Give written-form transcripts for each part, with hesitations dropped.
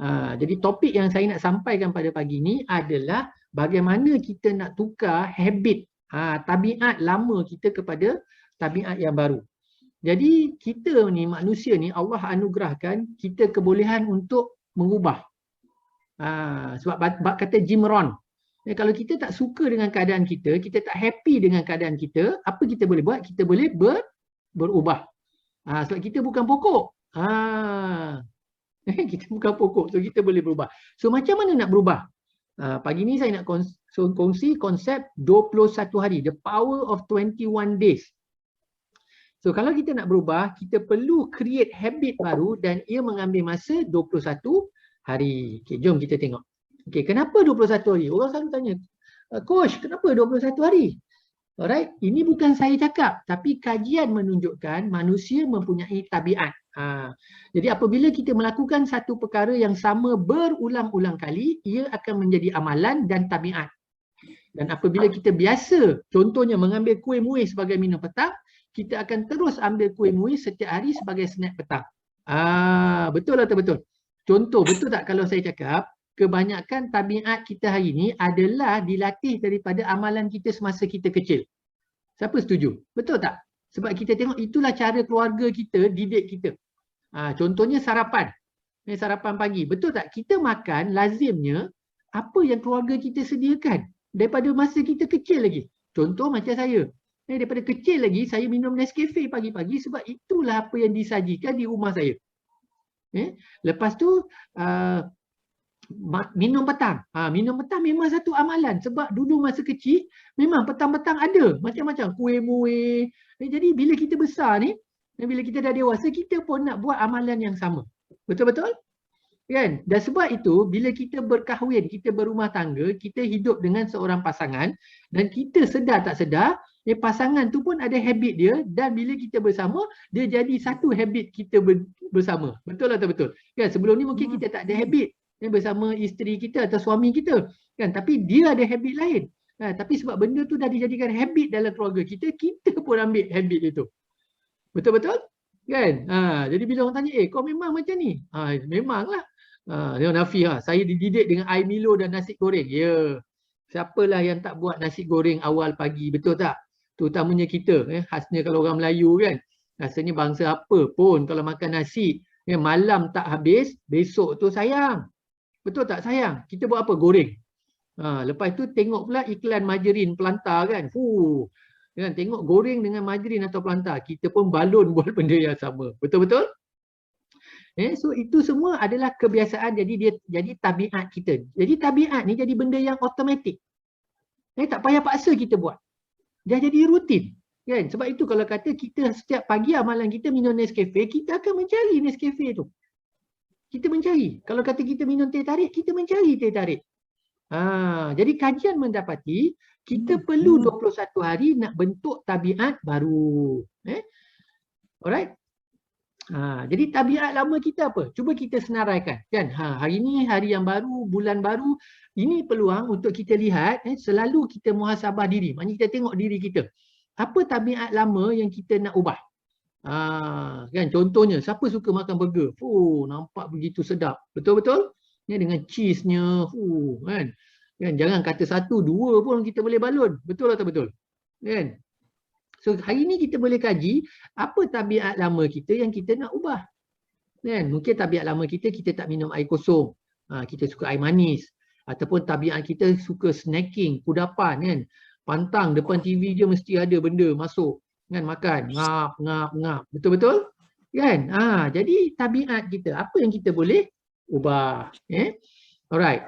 Jadi topik yang saya nak sampaikan pada pagi ni adalah bagaimana kita nak tukar habit, tabiat lama kita kepada tabiat yang baru. Jadi kita ni manusia ni Allah anugerahkan kita kebolehan untuk mengubah. Sebab kata Jim Rohn, kalau kita tak suka dengan keadaan kita tak happy dengan keadaan kita, apa kita boleh buat? Kita boleh berubah. Sebab kita bukan pokok. Kita bukan pokok, so kita boleh berubah. So macam mana nak berubah? Pagi ni saya nak kongsi konsep 21 hari, the power of 21 days. So kalau kita nak berubah, kita perlu create habit baru dan ia mengambil masa 21 hari. Okay, jom kita tengok. Okay, kenapa 21 hari? Orang selalu tanya, Coach, kenapa 21 hari? Alright, ini bukan saya cakap, tapi kajian menunjukkan manusia mempunyai tabiat. Jadi apabila kita melakukan satu perkara yang sama berulang-ulang kali, ia akan menjadi amalan dan tabiat. Dan apabila kita biasa, contohnya mengambil kuih muih sebagai minum petang, kita akan terus ambil kuih muih setiap hari sebagai snack petang. Betul atau betul? Contoh, betul tak kalau saya cakap, kebanyakan tabiat kita hari ini adalah dilatih daripada amalan kita semasa kita kecil. Siapa setuju? Betul tak? Sebab kita tengok itulah cara keluarga kita didik kita. Contohnya sarapan. Sarapan pagi. Betul tak? Kita makan lazimnya apa yang keluarga kita sediakan daripada masa kita kecil lagi. Contoh macam saya. Daripada kecil lagi saya minum Nescafe pagi-pagi sebab itulah apa yang disajikan di rumah saya. Lepas tu minum petang. Minum petang memang satu amalan sebab dulu masa kecil memang petang-petang ada macam-macam kuih muih. Jadi bila kita besar ni, bila kita dah dewasa, kita pun nak buat amalan yang sama. Betul-betul? Kan? Dan sebab itu bila kita berkahwin, kita berumah tangga, kita hidup dengan seorang pasangan dan kita sedar tak sedar, pasangan tu pun ada habit dia dan bila kita bersama, dia jadi satu habit kita bersama. Betul atau betul? Kan? Sebelum ni mungkin kita tak ada habit bersama isteri kita atau suami kita, kan? Tapi dia ada habit lain. Tapi sebab benda tu dah dijadikan habit dalam keluarga kita, kita pun ambil habit itu. Betul-betul? Kan? Jadi bila orang tanya, kau memang macam ni? Memanglah. Nafi, saya dididik dengan air Milo dan nasi goreng. Ya. Siapalah yang tak buat nasi goreng awal pagi, betul tak? Terutamanya kita, khasnya kalau orang Melayu kan. Rasanya bangsa apa pun kalau makan nasi, malam tak habis, besok tu sayang. Betul tak sayang? Kita buat apa? Goreng. Lepas tu tengok pula iklan margarin pelantar kan. Kan? Tengok goreng dengan margarin atau pelantar. Kita pun balon buat benda yang sama. Betul-betul? So itu semua adalah kebiasaan, jadi dia jadi tabiat kita. Jadi tabiat ni jadi benda yang automatik. Tak payah paksa kita buat. Dah jadi rutin. Kan? Sebab itu kalau kata kita setiap pagi amalan kita minum Nescafe, kita akan mencari Nescafe tu. Kita mencari. Kalau kata kita minum teh tarik, kita mencari teh tarik. Jadi kajian mendapati kita perlu 21 hari nak bentuk tabiat baru. Alright? Jadi tabiat lama kita apa? Cuba kita senaraikan. Kan? Hari ini hari yang baru, bulan baru. Ini peluang untuk kita lihat, selalu kita muhasabah diri. Maksudnya kita tengok diri kita. Apa tabiat lama yang kita nak ubah? Kan contohnya siapa suka makan burger, nampak begitu sedap, betul-betul dengan cheese-nya, kan jangan kata satu dua pun kita boleh balon, betul atau betul kan. So hari ni kita boleh kaji apa tabiat lama kita yang kita nak ubah kan. Mungkin tabiat lama kita tak minum air kosong, kita suka air manis, ataupun tabiat kita suka snacking, kudapan kan, pantang depan TV je mesti ada benda masuk kan, makan ngap, betul-betul kan. Jadi tabiat kita apa yang kita boleh ubah. Alright.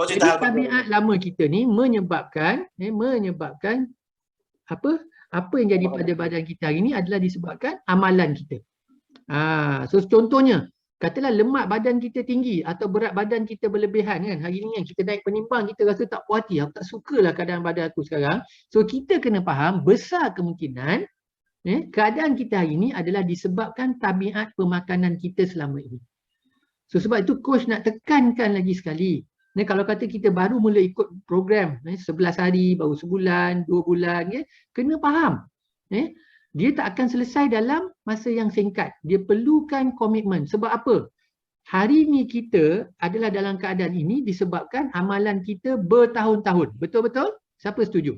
Jadi tabiat lama kita ni menyebabkan apa yang jadi pada badan kita hari ni adalah disebabkan amalan kita. So contohnya katalah lemak badan kita tinggi atau berat badan kita berlebihan kan. Hari ni kan kita naik penimbang, kita rasa tak puas hati, aku tak sukalah keadaan badan aku sekarang. So kita kena faham besar kemungkinan keadaan kita hari ni adalah disebabkan tabiat pemakanan kita selama ini. So sebab itu coach nak tekankan lagi sekali. Kalau kata kita baru mula ikut program 11 hari, baru sebulan, 2 bulan, kena faham. Dia tak akan selesai dalam masa yang singkat. Dia perlukan komitmen. Sebab apa? hari ni kita adalah dalam keadaan ini disebabkan amalan kita bertahun-tahun. Betul-betul? Siapa setuju?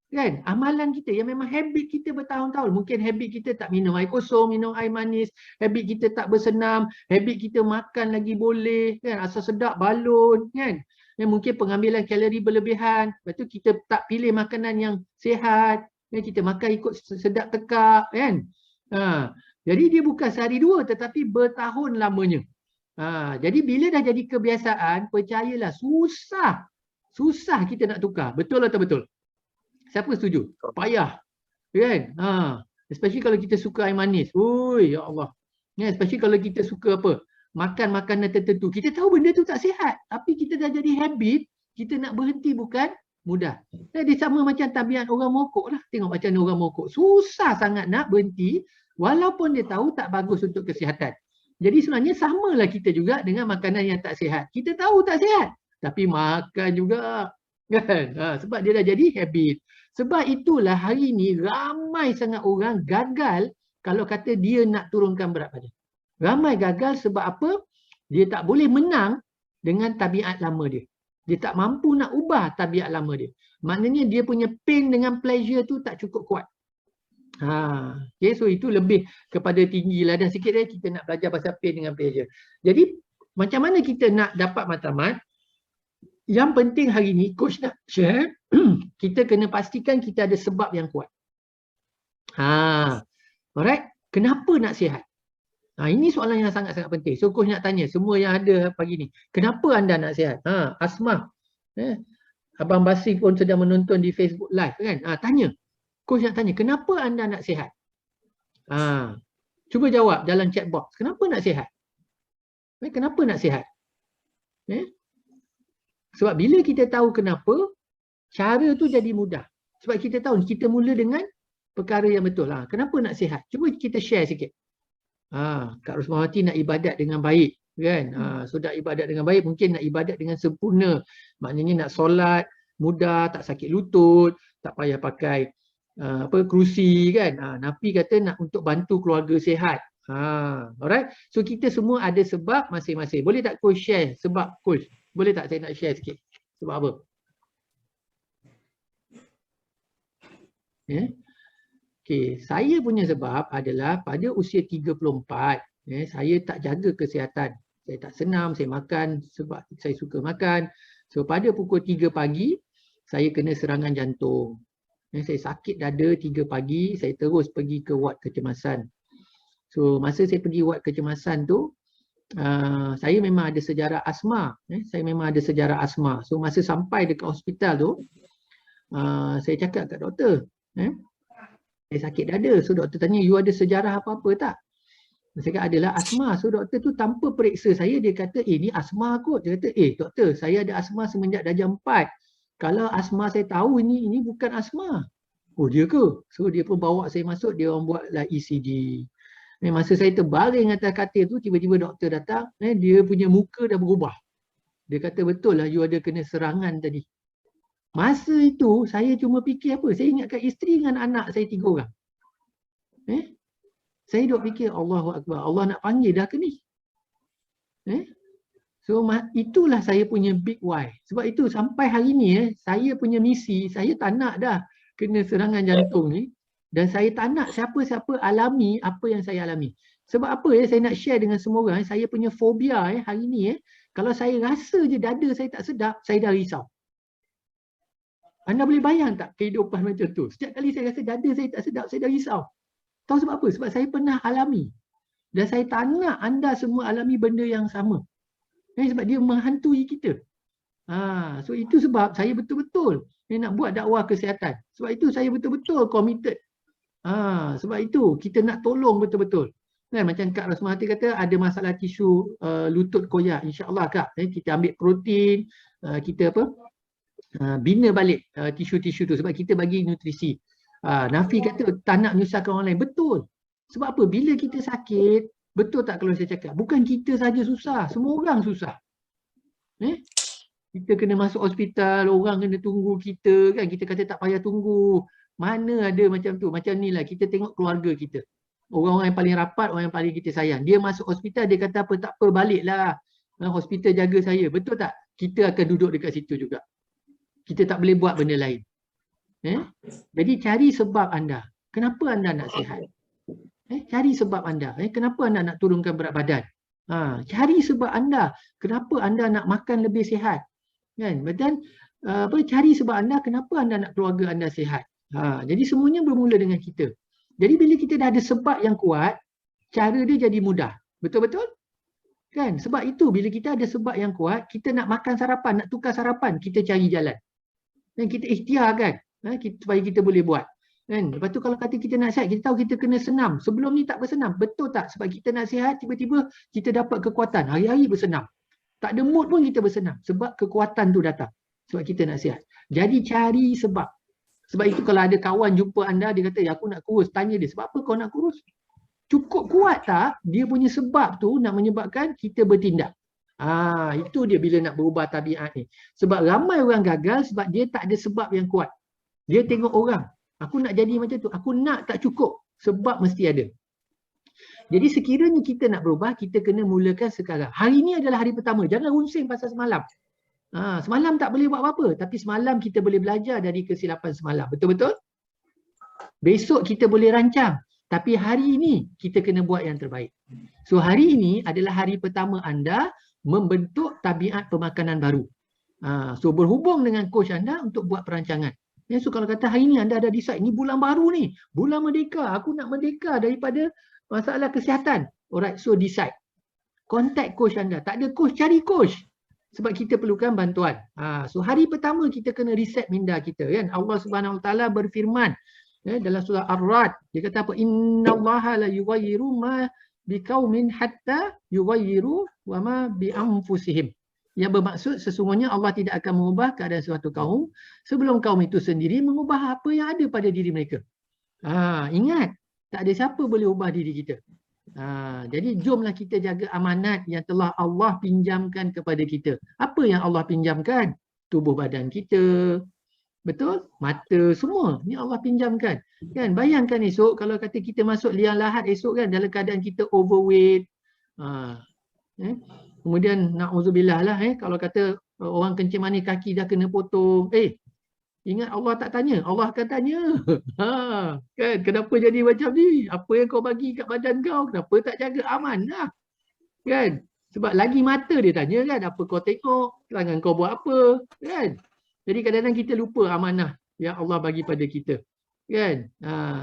Kan? Amalan kita yang memang habit kita bertahun-tahun. Mungkin habit kita tak minum air kosong, minum air manis, habit kita tak bersenam, habit kita makan lagi boleh, kan? Asal sedap balon, kan? Dan mungkin pengambilan kalori berlebihan. Lepas tu kita tak pilih makanan yang sihat, kan? Kita makan ikut sedap tekak, kan? Jadi dia bukan sehari dua tetapi bertahun lamanya. Jadi bila dah jadi kebiasaan, percayalah susah kita nak tukar. Betul atau betul? Siapa setuju? Payah. Kan? Especially kalau kita suka air manis. Ui, ya Allah. Especially kalau kita suka apa? Makan makanan tertentu. Kita tahu benda tu tak sihat. Tapi kita dah jadi habit. Kita nak berhenti bukan mudah. Dia sama macam tabiat orang merokok lah. Tengok macam orang merokok. Susah sangat nak berhenti. Walaupun dia tahu tak bagus untuk kesihatan. Jadi sebenarnya samalah kita juga dengan makanan yang tak sihat. Kita tahu tak sihat. Tapi makan juga. Kan? Sebab dia dah jadi habit. Sebab itulah hari ni ramai sangat orang gagal kalau kata dia nak turunkan berat badan. Ramai gagal sebab apa? Dia tak boleh menang dengan tabiat lama dia. Dia tak mampu nak ubah tabiat lama dia. Maknanya dia punya pain dengan pleasure tu tak cukup kuat. Okay, so itu lebih kepada tinggi lah. Dan sikit kita nak belajar pasal pain dengan pleasure. Jadi macam mana kita nak dapat matlamat? Yang penting hari ni coach nak share, kita kena pastikan kita ada sebab yang kuat. Alright, kenapa nak sihat? Ini soalan yang sangat-sangat penting. So coach nak tanya semua yang ada pagi ni, kenapa anda nak sihat? Asma. Abang Basri pun sedang menonton di Facebook live kan? Tanya. Coach nak tanya, kenapa anda nak sihat? Cuba jawab dalam chat box. Kenapa nak sihat? Kenapa nak sihat? Sebab bila kita tahu kenapa, cara tu jadi mudah. Sebab kita tahu kita mula dengan perkara yang betul. Kenapa nak sihat? Cuba kita share sikit. Kak Rosmawati nak ibadat dengan baik, kan? So nak ibadat dengan baik, mungkin nak ibadat dengan sempurna. Maknanya nak solat mudah, tak sakit lutut, tak payah pakai kerusi, kan? Nafi kata nak untuk bantu keluarga sihat. Alright. So kita semua ada sebab masing-masing. Boleh tak coach share sebab coach? Boleh tak saya nak share sikit? Sebab apa? Okay, saya punya sebab adalah pada usia 34, saya tak jaga kesihatan. Saya tak senam, saya makan sebab saya suka makan. So pada pukul 3 pagi, saya kena serangan jantung. Saya sakit dada 3 pagi, saya terus pergi ke ward kecemasan. So masa saya pergi ward kecemasan tu, saya memang ada sejarah asma. Saya memang ada sejarah asma. So masa sampai dekat hospital tu, saya cakap kat doktor, saya sakit dada. So doktor tanya, you ada sejarah apa-apa tak? Saya kata adalah asma. So doktor tu tanpa periksa saya, dia kata, ni asma kot. Dia kata, doktor, saya ada asma semenjak darjah 4. Kalau asma saya tahu ini bukan asma. Oh dia ke? So dia pun bawa saya masuk, dia orang buatlah ECG. Masa saya terbaring atas katil tu, tiba-tiba doktor datang, dia punya muka dah berubah. Dia kata, betul lah you ada kena serangan tadi. Masa itu, saya cuma fikir apa? Saya ingatkan isteri dengan anak saya 3 orang. Saya duk fikir, Allahu Akbar, Allah nak panggil dah ke ni? So itulah saya punya big why. Sebab itu sampai hari ni, saya punya misi, saya tak nak dah kena serangan jantung ni. Dan saya tak nak siapa-siapa alami apa yang saya alami. Sebab apa saya nak share dengan semua orang, saya punya fobia hari ni, kalau saya rasa je dada saya tak sedap, saya dah risau. Anda boleh bayang tak kehidupan macam tu? Setiap kali saya rasa dada saya tak sedap, saya dah risau. Tahu sebab apa? Sebab saya pernah alami. Dan saya tak nak anda semua alami benda yang sama. Sebab dia menghantui kita. So itu sebab saya betul-betul nak buat dakwah kesihatan. Sebab itu saya betul-betul committed. Sebab itu kita nak tolong betul-betul. Macam Kak Rosmawati kata ada masalah tisu lutut koyak. InsyaAllah Kak, kita ambil protein, kita bina balik tisu-tisu tu sebab kita bagi nutrisi. Nafi kata tak nak menyusahkan orang lain. Betul. Sebab apa? Bila kita sakit, betul tak kalau saya cakap? Bukan kita saja susah, semua orang susah. Kita kena masuk hospital, orang kena tunggu kita, kan? Kita kata tak payah tunggu. Mana ada macam tu? Macam ni lah, kita tengok keluarga kita. Orang-orang yang paling rapat, orang yang paling kita sayang. Dia masuk hospital, dia kata apa, tak apa, baliklah. Hospital jaga saya. Betul tak? Kita akan duduk dekat situ juga. Kita tak boleh buat benda lain. Jadi cari sebab anda. Kenapa anda nak sihat? Cari sebab anda. Kenapa anda nak turunkan berat badan? Cari sebab anda. Kenapa anda nak makan lebih sihat? Kan? Dan cari sebab anda, kenapa anda nak keluarga anda sihat? Jadi semuanya bermula dengan kita. Jadi bila kita dah ada sebab yang kuat, cara dia jadi mudah. Betul-betul? Kan? Sebab itu bila kita ada sebab yang kuat, kita nak makan sarapan, nak tukar sarapan, kita cari jalan. Dan kita ikhtiarkan supaya kita boleh buat. Kan? Lepas tu kalau kata kita nak sihat, kita tahu kita kena senam. Sebelum ni tak bersenam. Betul tak? Sebab kita nak sihat, tiba-tiba kita dapat kekuatan. Hari-hari bersenam. Tak ada mood pun kita bersenam. Sebab kekuatan tu datang. Sebab kita nak sihat. Jadi cari sebab. Sebab itu kalau ada kawan jumpa anda, dia kata, ya, aku nak kurus. Tanya dia, sebab apa kau nak kurus? Cukup kuat tak? Dia punya sebab tu nak menyebabkan kita bertindak. Itu dia bila nak berubah tabiat ni. Sebab ramai orang gagal sebab dia tak ada sebab yang kuat. Dia tengok orang. Aku nak jadi macam tu. Aku nak tak cukup. Sebab mesti ada. Jadi sekiranya kita nak berubah, kita kena mulakan sekarang. Hari ni adalah hari pertama. Jangan runsing pasal semalam. Semalam tak boleh buat apa-apa. Tapi semalam kita boleh belajar dari kesilapan semalam. Betul-betul? Besok kita boleh rancang. Tapi hari ini kita kena buat yang terbaik. So hari ini adalah hari pertama anda membentuk tabiat pemakanan baru. So berhubung dengan coach anda untuk buat perancangan. So kalau kata hari ini anda ada decide, ni bulan baru ni. Bulan merdeka. Aku nak merdeka daripada masalah kesihatan. Alright, so decide. Contact coach anda. Tak ada coach, cari coach. Sebab kita perlukan bantuan. So hari pertama kita kena reset minda kita. Kan? Allah Subhanahu Wa Taala berfirman dalam surah Ar-Ra'd. Dia kata apa? Innallaha la yughayyiru ma biqaumin hatta yughayyiru wa ma bi anfusihim. Yang bermaksud sesungguhnya Allah tidak akan mengubah keadaan suatu kaum sebelum kaum itu sendiri mengubah apa yang ada pada diri mereka. Ingat, tak ada siapa boleh ubah diri kita. Jadi jomlah kita jaga amanat yang telah Allah pinjamkan kepada kita. Apa yang Allah pinjamkan? Tubuh badan kita, betul? Mata, semua ni Allah pinjamkan. Kan? Bayangkan esok kalau kata kita masuk liang lahat esok kan dalam keadaan kita overweight. Kemudian na'udzubillah lah kalau kata orang kencing manis kaki dah kena potong. Ingat Allah tak tanya, Allah akan tanya. Kan, kenapa jadi macam ni? Apa yang kau bagi kat badan kau? Kenapa tak jaga aman lah? Kan? Sebab lagi mata dia tanya kan, apa kau tengok? Tangan kau buat apa? Kan? Jadi kadang-kadang kita lupa amanah yang Allah bagi pada kita. Kan?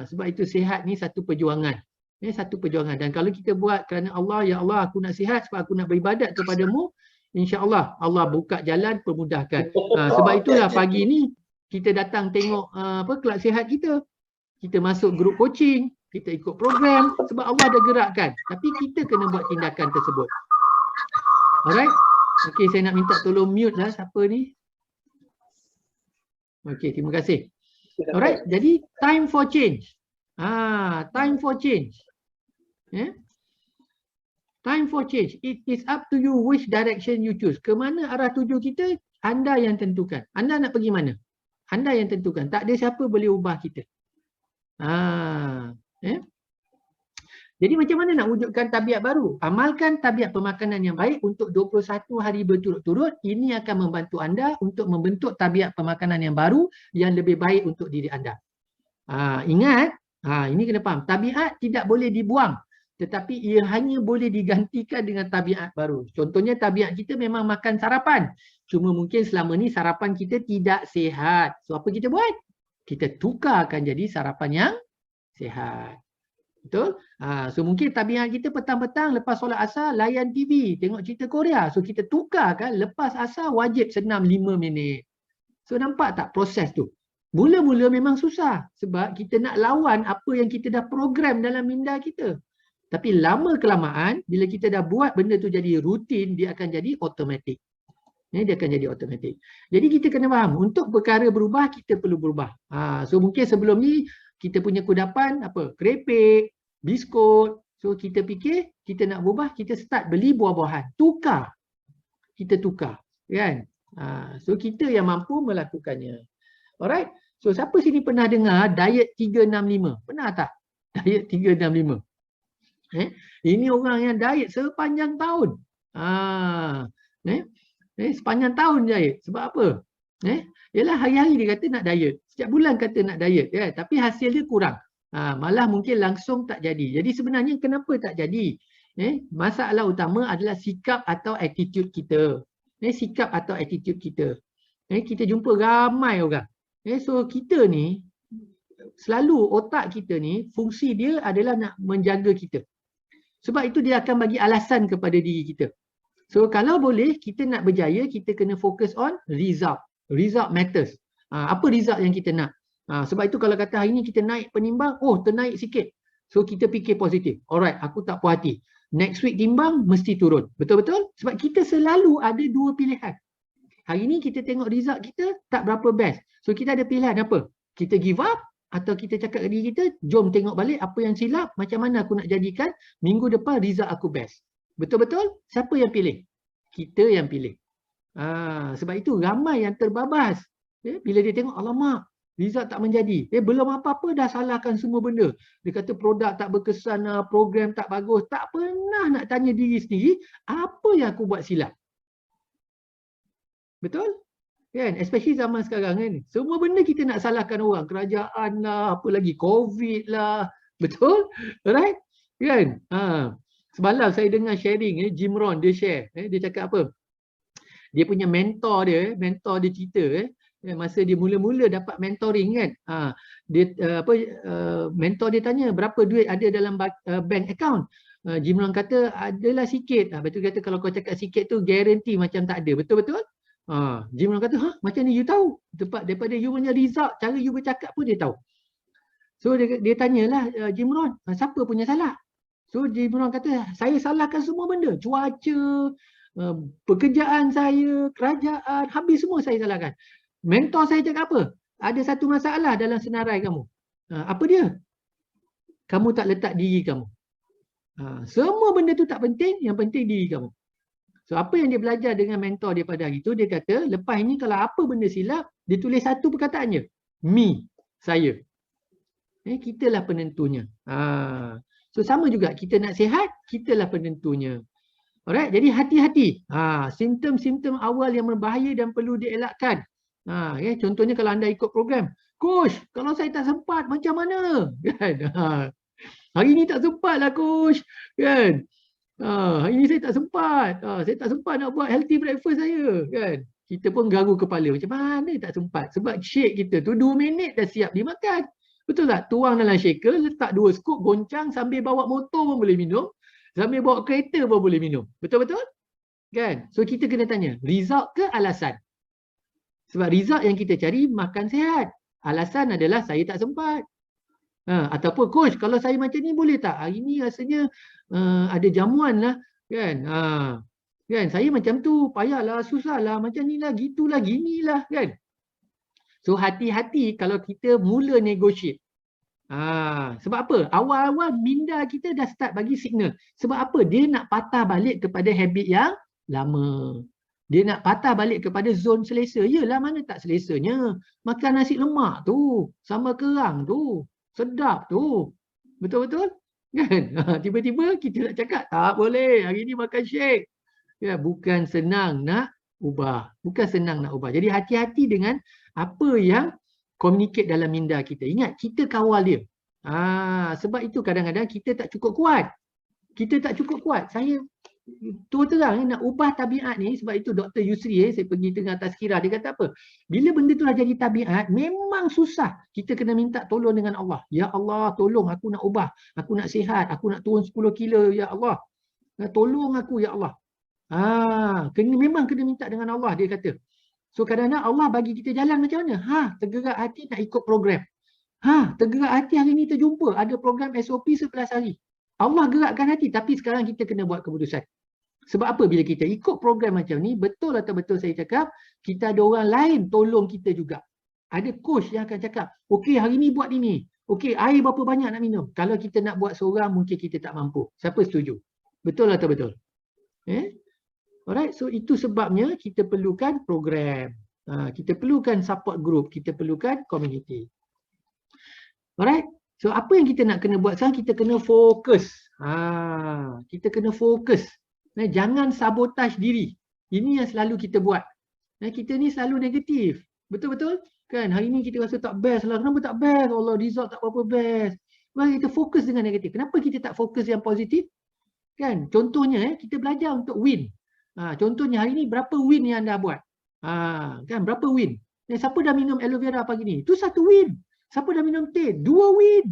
Sebab itu sihat ni satu perjuangan. Satu perjuangan. Dan kalau kita buat kerana Allah, ya Allah aku nak sihat sebab aku nak beribadat kepadamu, insya-Allah Allah buka jalan, permudahkan. Sebab itulah pagi ni kita datang tengok kelab sihat kita. Kita masuk grup coaching, kita ikut program sebab Allah dah gerakkan. Tapi kita kena buat tindakan tersebut. Alright? Okey, saya nak minta tolong mute lah siapa ni. Okey, terima kasih. Alright, jadi time for change. Time for change. Time for change. It is up to you which direction you choose. Ke mana arah tuju kita, anda yang tentukan. Anda nak pergi mana? Anda yang tentukan. Tak ada siapa boleh ubah kita. Jadi macam mana nak wujudkan tabiat baru? Amalkan tabiat pemakanan yang baik untuk 21 hari berturut-turut. Ini akan membantu anda untuk membentuk tabiat pemakanan yang baru yang lebih baik untuk diri anda. Ingat, ini kena faham. Tabiat tidak boleh dibuang. Tetapi ia hanya boleh digantikan dengan tabiat baru. Contohnya tabiat kita memang makan sarapan. Cuma mungkin selama ni sarapan kita tidak sihat. So apa kita buat? Kita tukarkan jadi sarapan yang sihat. Betul? So mungkin tabiat kita petang-petang lepas solat asar layan TV, tengok cerita Korea. So kita tukarkan lepas asar wajib senam 5 minit. So nampak tak proses tu? Mula-mula memang susah sebab kita nak lawan apa yang kita dah program dalam minda kita. Tapi lama kelamaan bila kita dah buat benda tu jadi rutin, dia akan jadi automatik. Dia akan jadi automatik. Jadi kita kena faham, untuk perkara berubah kita perlu berubah. So mungkin sebelum ni kita punya kudapan apa? Kerepek, biskut. So kita fikir kita nak berubah, kita start beli buah-buahan. Tukar. Kita tukar, kan? So kita yang mampu melakukannya. Alright. So siapa sini pernah dengar diet 365? Pernah tak? Diet 365. Ini orang yang diet sepanjang tahun. Sepanjang tahun diet. Sebab apa? Ialah hari-hari dia kata nak diet. Setiap bulan kata nak diet. Tapi hasil dia kurang. Malah mungkin langsung tak jadi. Jadi sebenarnya kenapa tak jadi? Masalah utama adalah sikap atau attitude kita. Sikap atau attitude kita. Kita jumpa ramai orang. So kita ni, selalu otak kita ni, fungsi dia adalah nak menjaga kita. Sebab itu dia akan bagi alasan kepada diri kita. So kalau boleh kita nak berjaya, kita kena fokus on result. Result matters. Apa result yang kita nak? Sebab itu kalau kata hari ni kita naik penimbang, ternaik sikit. So kita fikir positif. Alright, aku tak puas hati. Next week timbang mesti turun. Betul-betul? Sebab kita selalu ada dua pilihan. Hari ni kita tengok result kita tak berapa best. So kita ada pilihan apa? Kita give up atau kita cakap ke diri kita, jom tengok balik apa yang silap, macam mana aku nak jadikan minggu depan result aku best. Betul-betul? Siapa yang pilih? Kita yang pilih. Sebab itu ramai yang terbabas. Bila dia tengok, alamak, result tak menjadi. Belum apa-apa dah salahkan semua benda. Dia kata produk tak berkesan, program tak bagus. Tak pernah nak tanya diri sendiri, apa yang aku buat silap? Betul? Kan? Especially zaman sekarang kan. Semua benda kita nak salahkan orang. Kerajaan lah, apa lagi, COVID lah. Betul? Alright? Kan? Semalam saya dengar sharing, Jim Rohn dia share. Dia cakap apa? Dia punya mentor dia cerita, masa dia mula-mula dapat mentoring kan. Mentor dia tanya berapa duit ada dalam bank account. Jim Rohn kata adalah sikit. Betul kata kalau kau cakap sikit tu guarantee macam tak ada. Betul-betul? Jim Rohn kata, macam ni you tahu? Daripada you punya result, cara you bercakap pun dia tahu. So dia tanyalah Jim Rohn, siapa punya salah? So Jim Rohn kata, saya salahkan semua benda. Cuaca, pekerjaan saya, kerajaan, habis semua saya salahkan. Mentor saya cakap apa? Ada satu masalah dalam senarai kamu. Apa dia? Kamu tak letak diri kamu. Semua benda tu tak penting, yang penting diri kamu. So apa yang dia belajar dengan mentor dia pada hari itu, dia kata lepas ini kalau apa benda silap, dia tulis satu perkataannya. Me, saya. Kitalah penentunya. So sama juga, kita nak sihat, kitalah penentunya. Alright, jadi hati-hati. Simptom-simptom awal yang berbahaya dan perlu dielakkan. Contohnya kalau anda ikut program, Coach, kalau saya tak sempat macam mana? Kan? Hari ni tak sempat lah Coach. Kan? Hari ni saya tak sempat. Saya tak sempat nak buat healthy breakfast saya. Kan? Kita pun garu kepala. Macam mana tak sempat? Sebab shake kita tu 2 minit dah siap dimakan. Betul tak? Tuang dalam shaker, letak 2 scoop, goncang sambil bawa motor pun boleh minum. Sambil bawa kereta pun boleh minum. Betul-betul? Kan? So kita kena tanya, result ke alasan? Sebab result yang kita cari makan sihat. Alasan adalah saya tak sempat. Ataupun coach, kalau saya macam ni boleh tak? Hari ni rasanya ada jamuan lah. Kan? Kan? Saya macam tu, payahlah, susahlah, macam ni lah, gitulah, ginilah. Kan? So hati-hati kalau kita mula negotiate. Sebab apa? Awal-awal minda kita dah start bagi signal. Sebab apa? Dia nak patah balik kepada habit yang lama. Dia nak patah balik kepada zon selesa. Yelah, mana tak selesanya. Makan nasi lemak tu, sama kerang tu, sedap tu. Betul-betul? Kan? Tiba-tiba kita nak cakap, tak boleh, hari ni makan shake. Ya, bukan senang nak ubah. Bukan senang nak ubah. Jadi hati-hati dengan apa yang communicate dalam minda kita. Ingat, kita kawal dia. Sebab itu kadang-kadang kita tak cukup kuat. Kita tak cukup kuat. Saya terang nak ubah tabiat ni, sebab itu Dr. Yusri, saya pergi tengah tazkirah, dia kata apa? Bila benda tu dah jadi tabiat, memang susah. Kita kena minta tolong dengan Allah. Ya Allah, tolong aku nak ubah. Aku nak sihat. Aku nak turun 10 kilo. Ya Allah. Tolong aku, Ya Allah. Memang kena minta dengan Allah, dia kata. So kadang-kadang Allah bagi kita jalan macam mana? Tergerak hati nak ikut program. Tergerak hati hari ni terjumpa. Ada program SOP 11 hari. Allah gerakkan hati, tapi sekarang kita kena buat keputusan. Sebab apa? Bila kita ikut program macam ni, betul atau betul saya cakap, kita ada orang lain tolong kita juga. Ada coach yang akan cakap, okey hari ni buat ini. Okey, air berapa banyak nak minum? Kalau kita nak buat seorang, mungkin kita tak mampu. Siapa setuju? Betul atau betul? Alright, so itu sebabnya kita perlukan program. Kita perlukan support group, kita perlukan community. Alright, so apa yang kita nak kena buat sekarang, kita kena fokus. Kita kena fokus. Jangan sabotaj diri. Ini yang selalu kita buat. Kita ni selalu negatif. Betul-betul? Kan hari ni kita rasa tak best lah. Kenapa tak best? Allah, result tak apa-apa best. Mari kita fokus dengan negatif. Kenapa kita tak fokus yang positif? Kan? Contohnya kita belajar untuk win. Contohnya hari ni berapa win yang anda buat? Kan berapa win? Siapa dah minum aloe vera pagi ni? Itu 1 win. Siapa dah minum teh? 2 win.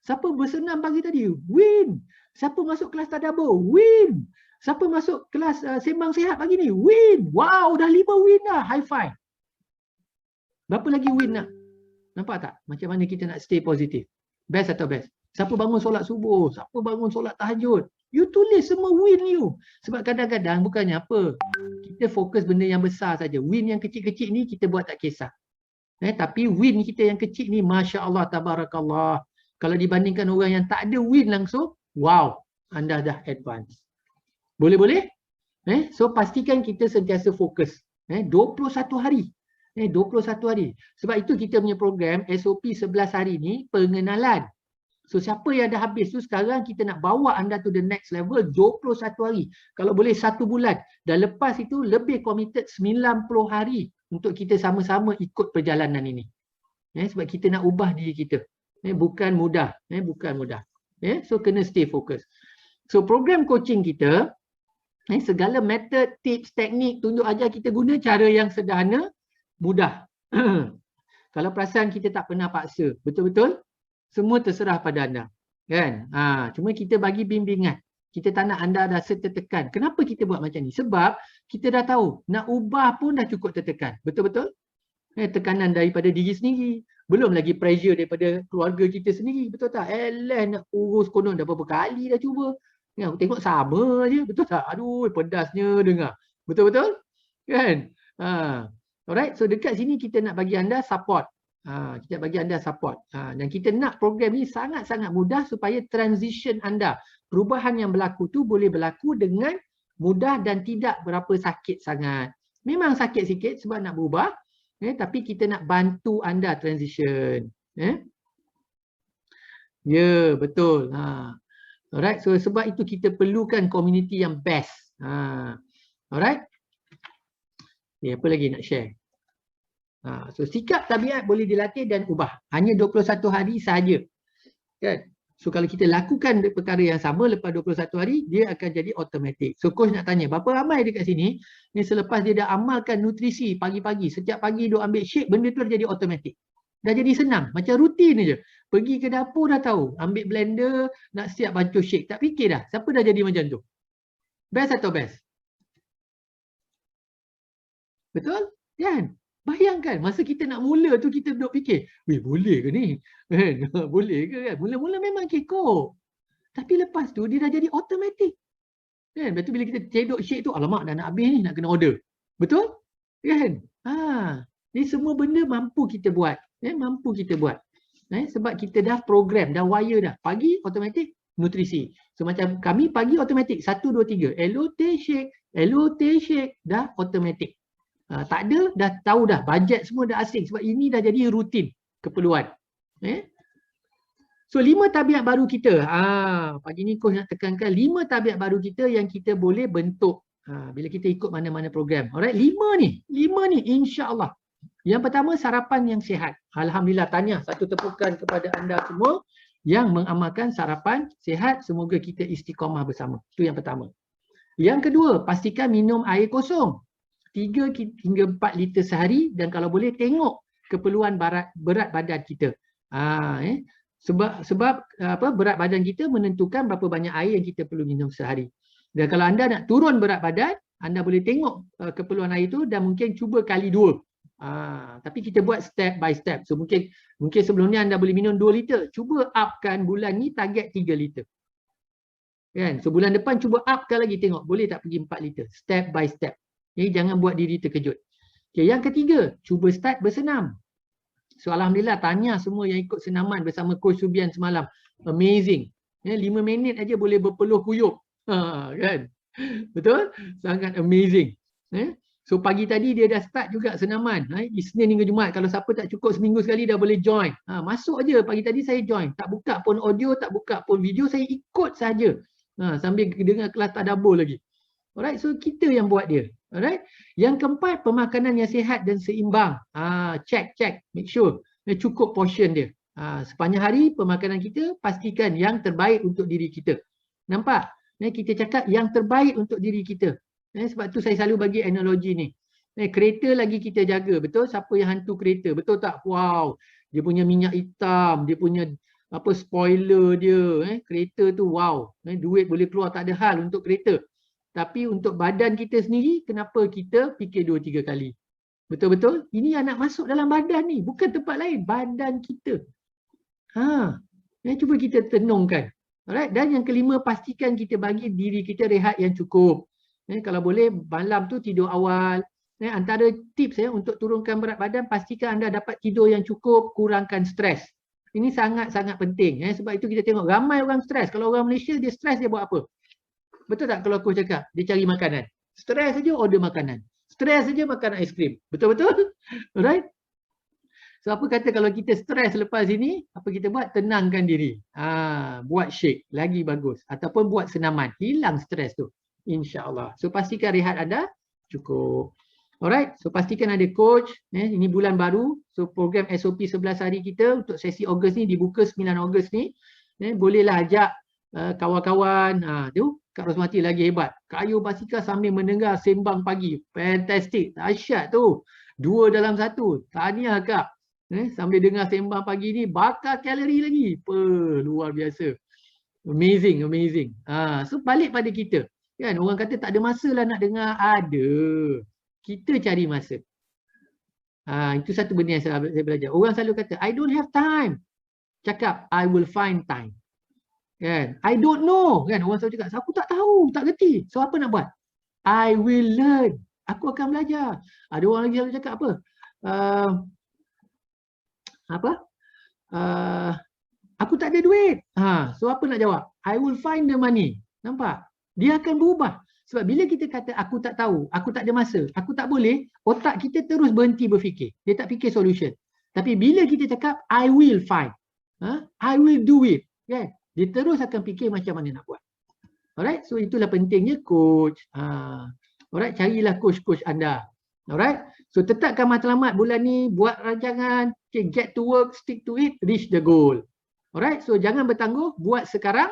Siapa bersenam pagi tadi? Win. Siapa masuk kelas tadabbur? Win. Siapa masuk kelas sembang sihat pagi ni? Win. Wow, dah 5 win dah. High five. Berapa lagi win nak? Nampak tak? Macam mana kita nak stay positif? Best atau best? Siapa bangun solat subuh? Siapa bangun solat tahajud? You tulis semua win you. Sebab kadang-kadang bukannya apa. Kita fokus benda yang besar saja. Win yang kecil-kecil ni kita buat tak kisah. Tapi win kita yang kecil ni, Masya Allah, Tabarakallah. Kalau dibandingkan orang yang tak ada win langsung, wow, anda dah advance. Boleh-boleh? So pastikan kita sentiasa fokus. 21 hari. 21 hari. Sebab itu kita punya program SOP 11 hari ni pengenalan. So siapa yang dah habis tu sekarang kita nak bawa anda to the next level 21 hari. Kalau boleh 1 bulan. Dan lepas itu lebih committed 90 hari untuk kita sama-sama ikut perjalanan ini. Sebab kita nak ubah diri kita. Bukan mudah. Bukan mudah. So kena stay fokus. So program coaching kita, segala method, tips, teknik, tunjuk ajar kita guna cara yang sederhana, mudah. Kalau perasan kita tak pernah paksa. Betul-betul? Semua terserah pada anda. Kan? Cuma kita bagi bimbingan. Kita tak nak anda rasa tertekan. Kenapa kita buat macam ni? Sebab kita dah tahu, nak ubah pun dah cukup tertekan. Betul-betul? Tekanan daripada diri sendiri. Belum lagi pressure daripada keluarga kita sendiri. Betul tak? Nak urus konon dah berapa kali dah cuba. Tengok sama je. Betul tak? Aduh, pedasnya dengar. Betul-betul? Kan? Alright, so dekat sini kita nak bagi anda support. Kita bagi anda support. Dan kita nak program ni sangat-sangat mudah supaya transition anda, perubahan yang berlaku tu boleh berlaku dengan mudah dan tidak berapa sakit sangat. Memang sakit sikit sebab nak berubah, tapi kita nak bantu anda transition. Ya, betul. Alright, so sebab itu kita perlukan community yang best. Alright. Apa lagi nak share? So sikap tabiat boleh dilatih dan ubah. Hanya 21 hari sahaja. Kan? So kalau kita lakukan perkara yang sama lepas 21 hari, dia akan jadi automatik. So coach nak tanya, berapa ramai dekat sini ni selepas dia dah amalkan nutrisi pagi-pagi, setiap pagi dia ambil shake, benda tu dah jadi automatik. Dah jadi senang, macam rutin je. Pergi ke dapur dah tahu, ambil blender, nak siap bancuh shake. Tak fikir dah, siapa dah jadi macam tu? Best atau best? Betul? Kan? Bayangkan, masa kita nak mula tu kita duduk fikir, weh boleh ke ni? Boleh ke kan? Mula-mula memang kekok. Tapi lepas tu dia dah jadi automatik. Kan? Lepas tu bila kita cedok shake tu, alamak dah nak habis ni, nak kena order. Betul? Kan? Ni semua benda mampu kita buat. Mampu kita buat. Sebab kita dah program, dah wire dah. Pagi automatik nutrisi. So macam kami pagi automatik 1, 2, 3. LOT shake, dah automatik. Tak ada, dah tahu dah, bajet semua dah asing sebab ini dah jadi rutin keperluan. So 5 tabiat baru kita. Pagi ni coach nak tekankan 5 tabiat baru kita yang kita boleh bentuk bila kita ikut mana-mana program. Alright, 5 ni insya-Allah. Yang pertama, sarapan yang sihat. Alhamdulillah, tanya satu tepukan kepada anda semua yang mengamalkan sarapan sihat. Semoga kita istiqamah bersama. Itu yang pertama. Yang kedua, pastikan minum air kosong. 3 hingga 4 liter sehari dan kalau boleh tengok keperluan berat badan kita. Sebab berat badan kita menentukan berapa banyak air yang kita perlu minum sehari. Dan kalau anda nak turun berat badan, anda boleh tengok keperluan air itu dan mungkin cuba kali 2. Tapi kita buat step by step. So mungkin sebelum ni anda boleh minum 2 liter. Cuba upkan bulan ni target 3 liter. Kan? So bulan depan cuba upkan lagi, tengok boleh tak pergi 4 liter. Step by step. Jadi jangan buat diri terkejut. Yang ketiga, cuba start bersenam. So alhamdulillah, tanya semua yang ikut senaman bersama Coach Subian semalam. Amazing. 5 minit aja boleh berpeluh kuyup. Kan? Betul? Sangat amazing. So pagi tadi dia dah start juga senaman. Isnin hingga Jumaat. Kalau siapa tak cukup seminggu sekali dah boleh join. Masuk aja pagi tadi saya join. Tak buka pun audio, tak buka pun video, saya ikut saja. Sambil dengar kelas tadabbur lagi. Alright, so kita yang buat dia. Alright. Yang keempat, pemakanan yang sihat dan seimbang. Check, make sure cukup portion dia. Sepanjang hari pemakanan kita pastikan yang terbaik untuk diri kita. Nampak? Kita cakap yang terbaik untuk diri kita. Sebab tu saya selalu bagi analogi ni. Kereta lagi kita jaga, betul? Siapa yang hantu kereta, betul tak? Wow, dia punya minyak hitam, dia punya spoiler dia, kereta tu wow, duit boleh keluar tak ada hal untuk kereta. Tapi untuk badan kita sendiri, kenapa kita fikir 2-3 kali? Betul-betul? Ini yang nak masuk dalam badan ni, bukan tempat lain, badan kita. Cuba kita tenungkan. Alright, dan yang kelima, pastikan kita bagi diri kita rehat yang cukup. Kalau boleh malam tu tidur awal. Antara tips untuk turunkan berat badan, pastikan anda dapat tidur yang cukup, kurangkan stres. Ini sangat-sangat penting. Sebab itu kita tengok ramai orang stres. Kalau orang Malaysia dia stres, dia buat apa? Betul tak kalau aku cakap? Dia cari makanan. Stres saja order makanan. Stres saja makan aiskrim. Betul-betul? Alright? So apa kata kalau kita stres lepas ini, apa kita buat? Tenangkan diri. Buat shake, lagi bagus. Ataupun buat senaman. Hilang stres tu. InsyaAllah. So pastikan rehat anda cukup. Alright. So pastikan ada coach. Ini bulan baru. So program SOP 11 hari kita untuk sesi Ogos ni dibuka 9 Ogos ni. Bolehlah ajak kawan-kawan. Tu Kak Rosmati lagi hebat. Kayu basikal sambil mendengar sembang pagi. Fantastic. Dahsyat tu. 2 dalam 1. Tahniah Kak. Sambil dengar sembang pagi ni bakar kalori lagi. Luar biasa. Amazing. So balik pada kita. Kan orang kata tak ada masa lah nak dengar. Ada. Kita cari masa. Itu satu benda yang saya belajar. Orang selalu kata, I don't have time. Cakap, I will find time. Kan? I don't know. Kan? Orang selalu cakap, aku tak tahu, tak gerti. So apa nak buat? I will learn. Aku akan belajar. Ada orang lagi selalu cakap apa? Aku tak ada duit. So apa nak jawab? I will find the money. Nampak? Dia akan berubah. Sebab bila kita kata aku tak tahu, aku tak ada masa, aku tak boleh, otak kita terus berhenti berfikir. Dia tak fikir solution. Tapi bila kita cakap I will find, I will do it, kan? Dia terus akan fikir macam mana nak buat. Alright, so itulah pentingnya coach. Alright, carilah coach-coach anda. Alright, so tetapkan matlamat bulan ni, buat rancangan, get to work, stick to it, reach the goal. Alright, so jangan bertangguh, buat sekarang.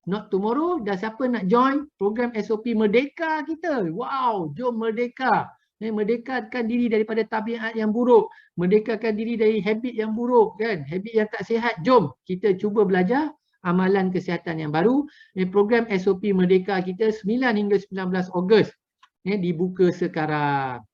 Not tomorrow. Dah siapa nak join program SOP Merdeka kita? Wow, jom merdeka. Merdekakan diri daripada tabiat yang buruk. Merdekakan diri dari habit yang buruk, kan? Habit yang tak sihat. Jom kita cuba belajar amalan kesihatan yang baru. Program SOP Merdeka kita 9 hingga 19 Ogos. Dibuka sekarang.